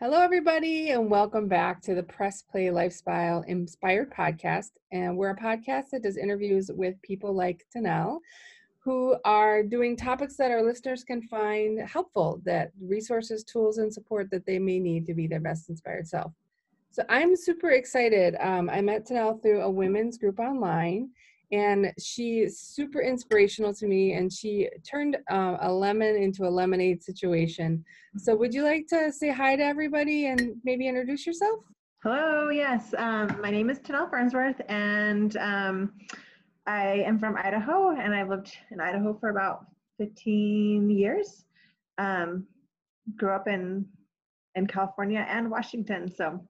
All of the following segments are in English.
Hello, everybody, and welcome back to the Press Play Lifestyle Inspired podcast. And we're a podcast that does interviews with people like TaNelle, who are doing topics that our listeners can find helpful, that resources, tools, and support that they may need to be their best inspired self. So I'm super excited. I met TaNelle through a women's group online, and she's super inspirational to me, and she turned a lemon into a lemonade situation. So would you like to say hi to everybody and maybe introduce yourself? Hello, yes. My name is TaNelle Farnsworth, and I am from Idaho, and I've lived in Idaho for about 15 years. Grew up in California and Washington, so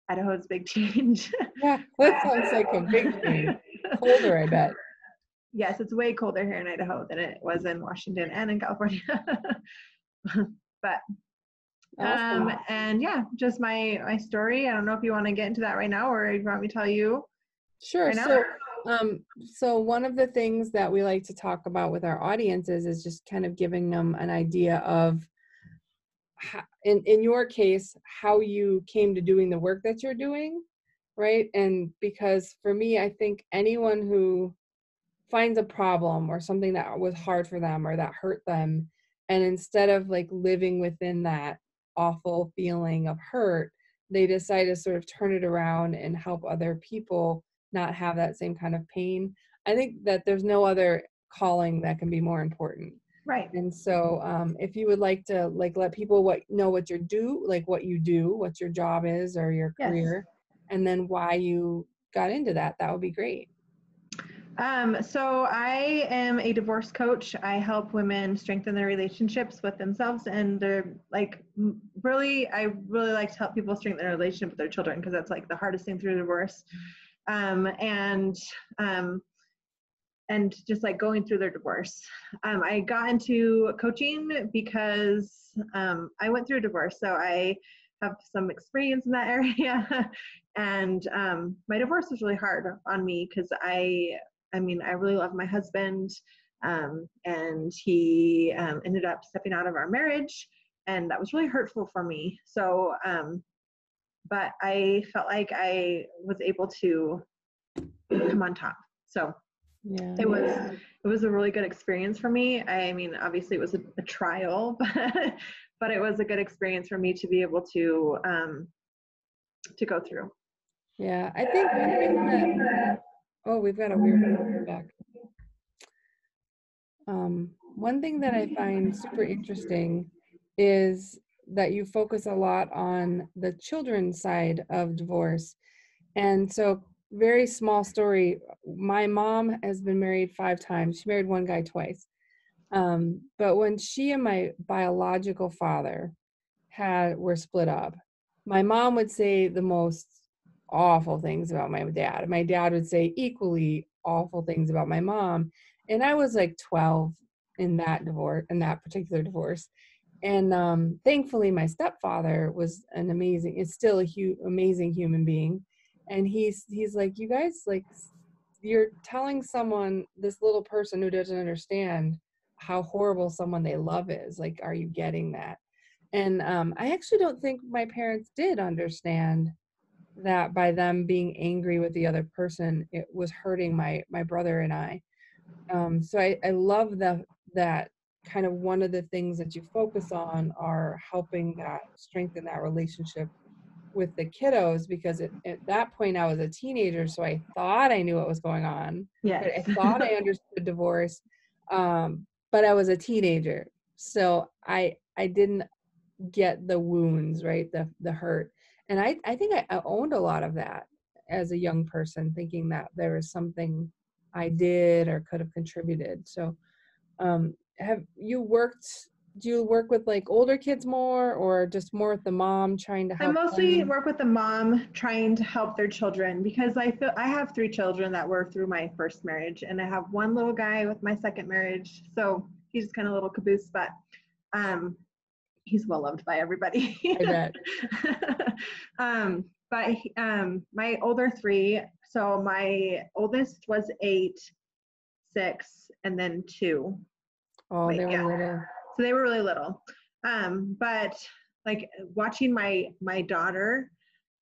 Idaho's a big change. Yeah, that sounds like a big change. Colder, I bet. Yes, it's way colder here in Idaho than it was in Washington and in California. But Awesome. and yeah, just my story. I don't know if you want to get into that right now, or you want me to tell you Sure. right now. So one of the things that we like to talk about with our audiences is just kind of giving them an idea of in your case, how you came to doing the work that you're doing, right? And because for me, I think anyone who finds a problem or something that was hard for them or that hurt them, and instead of like living within that awful feeling of hurt, they decide to sort of turn it around and help other people not have that same kind of pain. I think that there's no other calling that can be more important. Right. And so if you would like to let people know what you do, what your job is or your Yes. career, and then why you got into that would be great. So I am a divorce coach. I help women strengthen their relationships with themselves, and they're I really like to help people strengthen their relationship with their children, because that's like the hardest thing through divorce. And just like going through their divorce. I got into coaching because I went through a divorce, so I have some experience in that area. And my divorce was really hard on me because I really love my husband, and he ended up stepping out of our marriage, and that was really hurtful for me. So, but I felt like I was able to come on top. So Yeah. it was a really good experience for me. I mean, obviously it was a trial, but it was a good experience for me to be able to go through. Yeah, I think one thing that, oh, we've got a weird feedback. One thing that I find super interesting is that you focus a lot on the children's side of divorce. And so, very small story. My mom has been married 5 times. She married one guy twice. But when she and my biological father were split up, my mom would say the most awful things about my dad. My dad would say equally awful things about my mom. And I was like 12 in that particular divorce. And thankfully, my stepfather is still amazing human being. And he's like, you guys, like, you're telling someone, this little person who doesn't understand how horrible someone they love is. Like, are you getting that? And I actually don't think my parents did understand that by them being angry with the other person, it was hurting my brother and I. So I love that kind of one of the things that you focus on are helping that strengthen that relationship with the kiddos, because at that point I was a teenager, so I thought I knew what was going on. Yes. Right? I thought I understood divorce, but I was a teenager, so I didn't get the wounds, right? The hurt. And I think I owned a lot of that as a young person, thinking that there was something I did or could have contributed. So do you work with like older kids more, or just more with the mom trying to I help mostly them? work with the mom trying to help their children, because I feel I have 3 children that were through my first marriage, and I have one little guy with my second marriage. So he's kind of a little caboose, but he's well loved by everybody. I bet. But my older 3, so my oldest was 8, 6, and then 2. Oh, Wait, they were yeah. little. So they were really little. But like watching my daughter,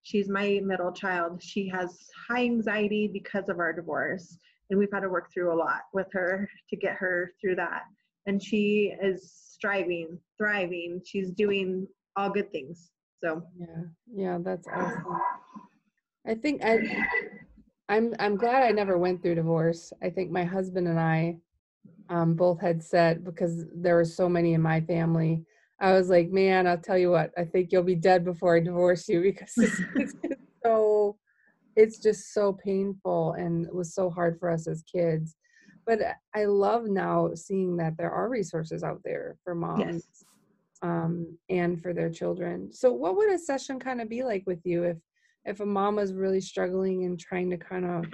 she's my middle child. She has high anxiety because of our divorce, and we've had to work through a lot with her to get her through that. And she is striving, thriving. She's doing all good things. So yeah, that's awesome. I think I'm glad I never went through divorce. I think my husband and I both had said, because there were so many in my family, I was like, man, I'll tell you what, I think you'll be dead before I divorce you, because it's just so painful, and it was so hard for us as kids. But I love now seeing that there are resources out there for moms, yes. and for their children. So what would a session kind of be like with you if a mom was really struggling and trying to kind of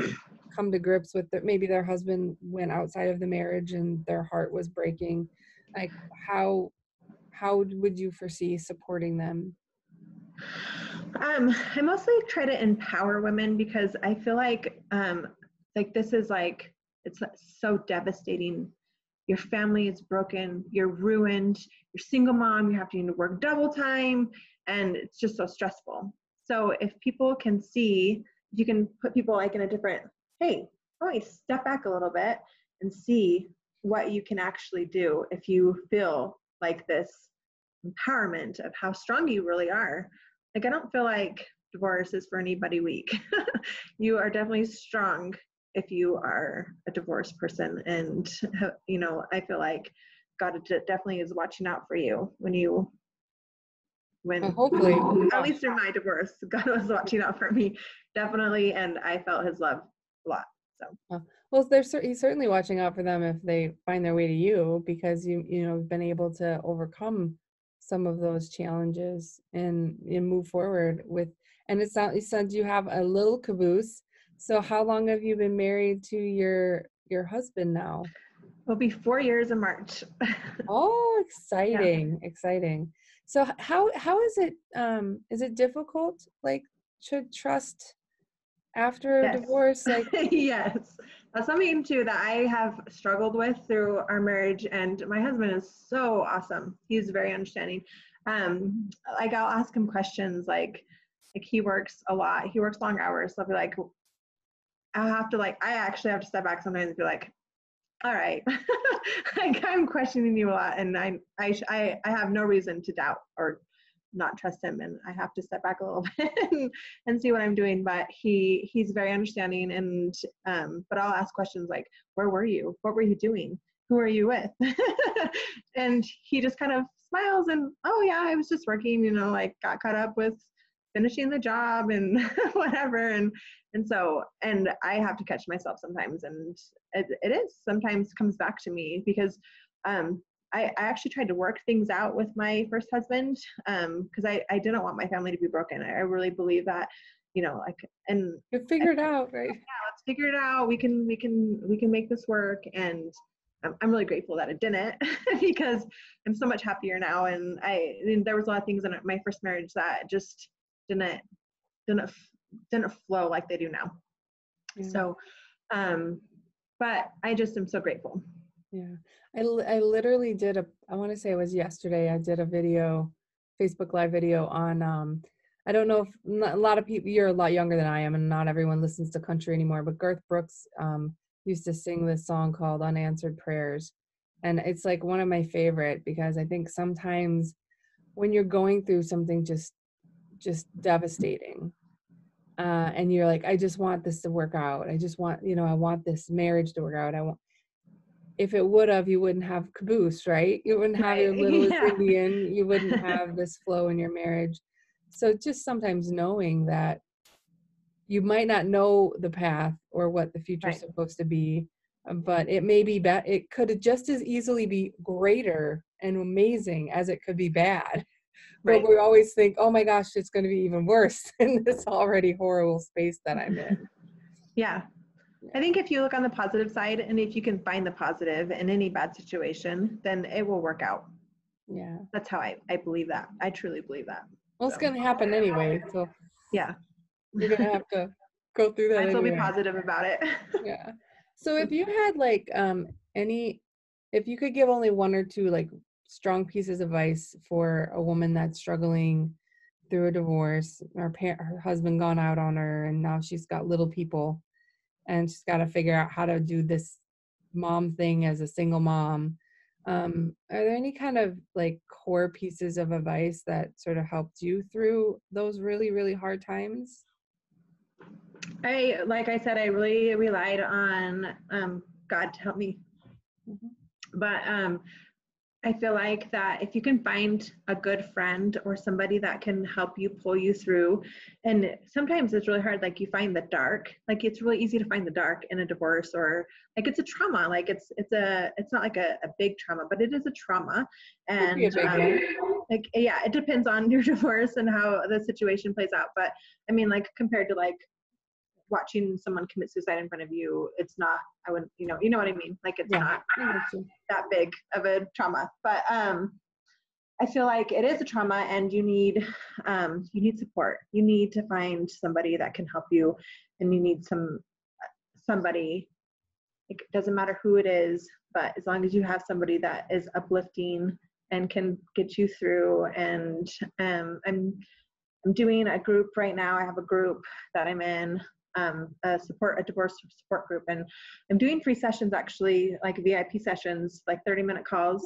come to grips with that? Maybe their husband went outside of the marriage and their heart was breaking. Like, how would you foresee supporting them? I mostly try to empower women, because I feel like this is like, it's so devastating. Your family is broken, you're ruined, you're single mom, you have to work double time, and it's just so stressful. So if people can see, if you can put people like in a different, hey, step back a little bit and see what you can actually do if you feel like this empowerment of how strong you really are. Like, I don't feel like divorce is for anybody weak. You are definitely strong if you are a divorced person. And, I feel like God definitely is watching out for you when Hopefully. at least through my divorce, God was watching out for me, definitely. And I felt his love a lot. So. Well, he's certainly watching out for them if they find their way to you, because you've been able to overcome some of those challenges and move forward with. And it sounds you have a little caboose. So how long have you been married to your husband now? It'll be 4 years in March. Oh, Yeah. exciting. So how is it difficult, like, to trust after a Yes. divorce? Like, Yes. That's something too that I have struggled with through our marriage. And my husband is so awesome. He's very understanding. Like, I'll ask him questions like he works a lot. He works long hours. So I'll be like, I actually have to step back sometimes and be like, all right, like, I'm questioning you a lot, and I have no reason to doubt or not trust him, and I have to step back a little bit and see what I'm doing. But he's very understanding, and but I'll ask questions like, where were you? What were you doing? Who are you with? And he just kind of smiles and, oh yeah, I was just working, like, got caught up with finishing the job and whatever. And so, and I have to catch myself sometimes, and it is sometimes comes back to me, because I actually tried to work things out with my first husband, because I didn't want my family to be broken. I really believe that, like, and you figured out, right? yeah, let's figure it out. We can make this work. And I'm really grateful that it didn't, because I'm so much happier now. And there was a lot of things in my first marriage that just didn't didn't flow like they do now. Yeah. So, but I just am so grateful. Yeah. I literally did I want to say it was yesterday, I did a video, Facebook Live video on, I don't know if a lot of people, you're a lot younger than I am, and not everyone listens to country anymore, but Garth Brooks used to sing this song called Unanswered Prayers. And it's like one of my favorite, because I think sometimes when you're going through something just devastating, and you're like, I just want this to work out. I just want, I want this marriage to work out. If it would have, you wouldn't have caboose, right? You wouldn't have your Right. littlest Yeah. Indian. You wouldn't have this flow in your marriage. So just sometimes knowing that you might not know the path or what the future's Right. supposed to be, but it may be bad. It could just as easily be greater and amazing as it could be bad. But Right. we always think, oh my gosh, it's going to be even worse in this already horrible space that I'm in. Yeah. I think if you look on the positive side, and if you can find the positive in any bad situation, then it will work out. Yeah. That's how I believe that. I truly believe that. Well, it's going to happen anyway. So Yeah. you're going to have to go through that Might as well be anyway. positive about it. Yeah. So if you had like if you could give only one or two like strong pieces of advice for a woman that's struggling through a divorce. Her husband gone out on her, and now she's got little people, and she's got to figure out how to do this mom thing as a single mom. Are there any kind of like core pieces of advice that sort of helped you through those really, really hard times? Like I said, I really relied on God to help me. But I feel like that if you can find a good friend or somebody that can help you pull you through, and sometimes it's really hard, like you find the dark, like it's really easy to find the dark in a divorce, or like it's a trauma, like it's not like a big trauma, but it is a trauma. And like, yeah, it depends on your divorce and how the situation plays out. But I mean, like compared to like watching someone commit suicide in front of you, it's not, I wouldn't, you know what I mean? Like it's not that big of a trauma, but I feel like it is a trauma, and you need support. You need to find somebody that can help you, and you need somebody, it doesn't matter who it is, but as long as you have somebody that is uplifting and can get you through. And I'm doing a group right now. I have a group that I'm in, a divorce support group, and I'm doing free sessions, actually, like VIP sessions, like 30-minute calls,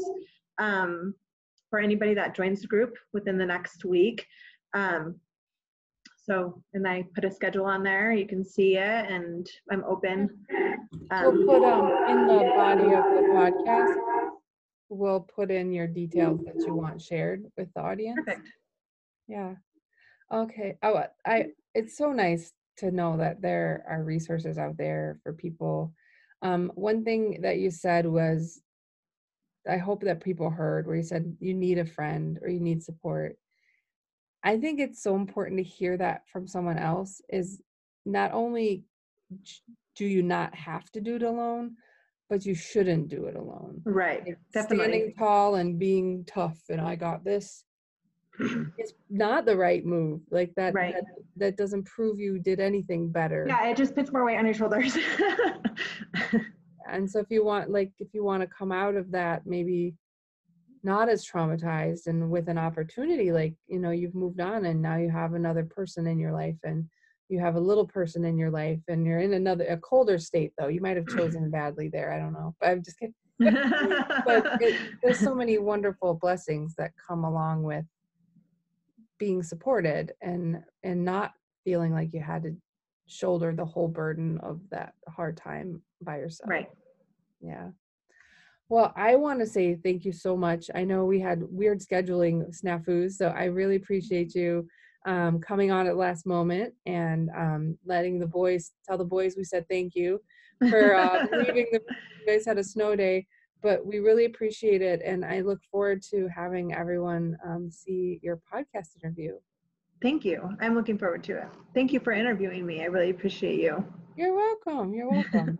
for anybody that joins the group within the next week. So, and I put a schedule on there, you can see it, and I'm open. We'll put in the body of the podcast, we'll put in your details that you want shared with the audience. Perfect. Yeah. Okay. Oh, it's so nice to know that there are resources out there for people. One thing that you said was, I hope that people heard, where you said you need a friend or you need support. I think it's so important to hear that from someone else, is not only do you not have to do it alone, but you shouldn't do it alone. Right. Like Definitely. standing tall and being tough and I got this is not the right move. Like that, right. that doesn't prove you did anything better. Yeah, it just puts more weight on your shoulders. And so if you want to come out of that, maybe not as traumatized and with an opportunity, like, you've moved on and now you have another person in your life, and you have a little person in your life, and you're in a colder state, though. You might have chosen badly there. I don't know, but I'm just kidding. But there's so many wonderful blessings that come along with being supported and not feeling like you had to shoulder the whole burden of that hard time by yourself. Right. Yeah. Well, I want to say thank you so much. I know we had weird scheduling snafus, so I really appreciate you coming on at last moment and letting tell the boys we said thank you for leaving. You guys had a snow day, but we really appreciate it, and I look forward to having everyone see your podcast interview. Thank you. I'm looking forward to it. Thank you for interviewing me. I really appreciate you. You're welcome. You're welcome.